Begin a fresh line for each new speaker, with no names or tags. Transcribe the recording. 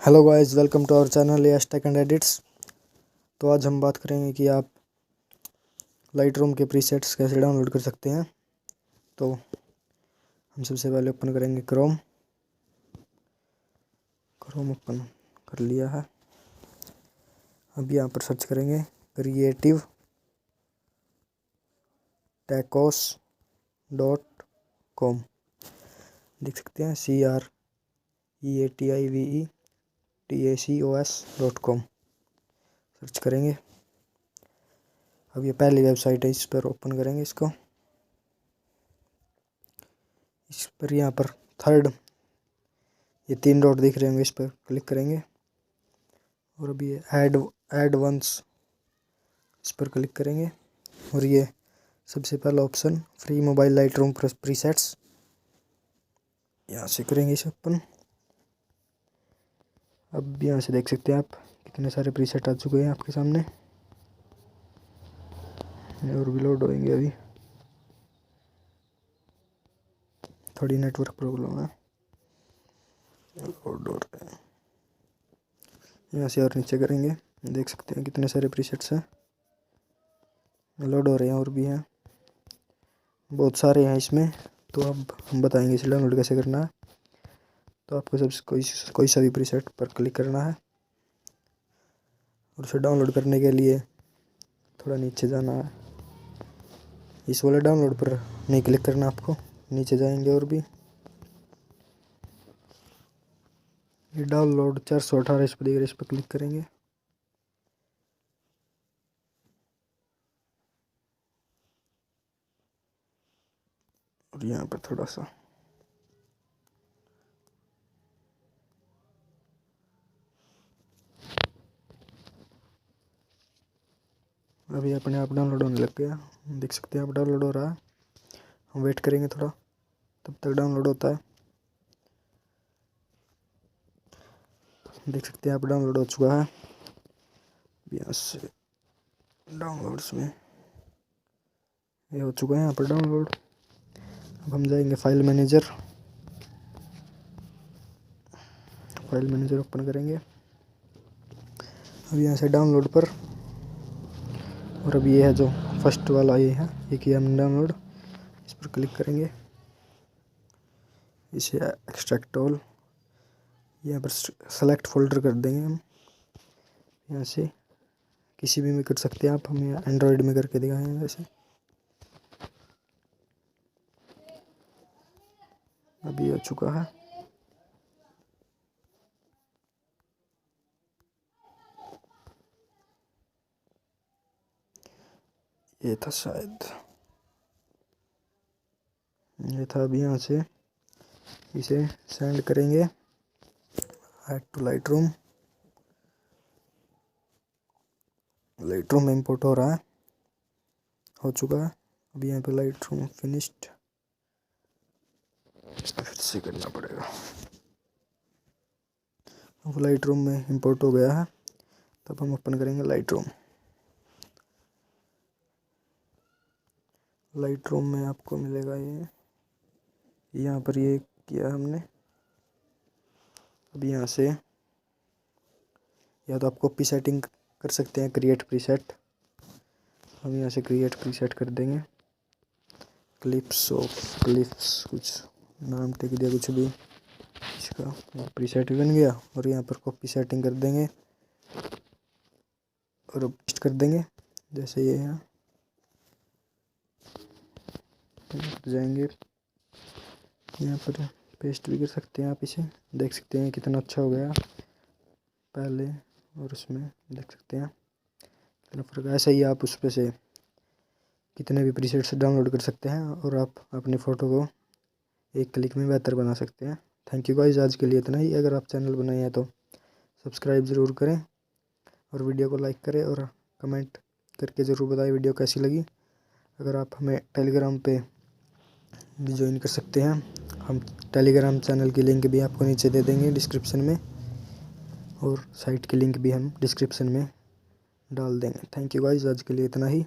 Hello guys, welcome to our channel astechandedits। तो आज हम बात करेंगे कि आप लाइटरूम के प्रीसेट्स कैसे डाउनलोड कर सकते हैं। तो हम सबसे पहले ओपन करेंगे क्रोम ओपन कर लिया है। अब यहाँ पर सर्च करेंगे क्रिएटिव tacos.com। देख सकते हैं CREATIVETACOS.com सर्च करेंगे। अब ये पहली वेबसाइट है, इस पर ओपन करेंगे इसको। इस पर यहाँ पर थर्ड ये 3 डॉट दिख रहे होंगे, इस पर क्लिक करेंगे और अभी ये ऐड वंस इस पर क्लिक करेंगे और ये सबसे पहला option free mobile Lightroom presets, यहाँ से करेंगे इसे ओपन। अब यहाँ से देख सकते हैं आप कितने सारे प्रीसेट आ चुके हैं आपके सामने, और भी लोड होंगे। अभी थोड़ी नेटवर्क प्रॉब्लम है, लोड हो रहे हैं। यहाँ से और नीचे करेंगे, देख सकते हैं कितने सारे प्रीसेट्स हैं, लोड हो रहे हैं और भी हैं, बहुत सारे हैं इसमें। तो अब हम बताएंगे इसे डाउनलोड कैसे करना है। तो आपको सबसे कोई सा भी प्रीसेट पर क्लिक करना है और उसे डाउनलोड करने के लिए थोड़ा नीचे जाना है। इस वाले डाउनलोड पर नहीं क्लिक करना, आपको नीचे जाएंगे और भी ये डाउनलोड 418 इस पर देख रहे, इस पर क्लिक करेंगे। और यहाँ पर थोड़ा सा अभी अपने आप डाउनलोड होने लग गया, देख सकते हैं आप डाउनलोड हो रहा है। हम वेट करेंगे थोड़ा, तब तक डाउनलोड होता है। देख सकते हैं आप डाउनलोड हो चुका है। यहाँ से डाउनलोड्स में ये हो चुका है यहाँ पर डाउनलोड। अब हम जाएंगे फाइल मैनेजर ओपन करेंगे। अब यहाँ से डाउनलोड पर, और अभी ये है जो फर्स्ट वाला ये है, ये किया हमने डाउनलोड, इस पर क्लिक करेंगे। इसे एक्सट्रैक्ट ऑल यहाँ पर सेलेक्ट फोल्डर कर देंगे हम। यहाँ से किसी भी में कर सकते हैं आप, हम यहाँ एंड्रॉयड में करके दिखाएंगे। वैसे अभी हो चुका है। ये था शायद, ये था। अभी यहाँ से इसे सेंड करेंगे ऐड टू लाइटरूम में इंपोर्ट हो रहा है, हो चुका है। अभी यहाँ पे लाइटरूम फिनिश्ड, फिर से करना पड़ेगा। अब लाइटरूम में इंपोर्ट हो गया है, तब हम ओपन करेंगे लाइटरूम में आपको मिलेगा ये, यहाँ पर ये किया हमने। अब यहाँ से या तो आप कॉपी सेटिंग कर सकते हैं, क्रिएट प्रीसेट। हम यहाँ से क्रिएट प्रीसेट कर देंगे। क्लिप्स कुछ नाम टिक दिया, कुछ भी, इसका प्रीसेट भी बन गया। और यहाँ पर कॉपी सेटिंग कर देंगे और पेस्ट कर देंगे, जैसे ये है। जाएंगे यहाँ पर पेस्ट भी कर सकते हैं आप इसे, देख सकते हैं कितना अच्छा हो गया पहले और उसमें, देख सकते हैं कितना फर्क है। ऐसा ही आप उस पे से कितने भी प्रीसेट्स डाउनलोड कर सकते हैं और आप अपनी फ़ोटो को एक क्लिक में बेहतर बना सकते हैं। थैंक यू गाइस, आज के लिए इतना ही। अगर आप चैनल बनाए हैं तो सब्सक्राइब ज़रूर करें और वीडियो को लाइक करें और कमेंट करके ज़रूर बताएं वीडियो कैसी लगी। अगर आप हमें टेलीग्राम पे भी ज्वाइन कर सकते हैं, हम टेलीग्राम चैनल की लिंक भी आपको नीचे दे देंगे डिस्क्रिप्शन में, और साइट की लिंक भी हम डिस्क्रिप्शन में डाल देंगे। थैंक यू गाइस, आज के लिए इतना ही।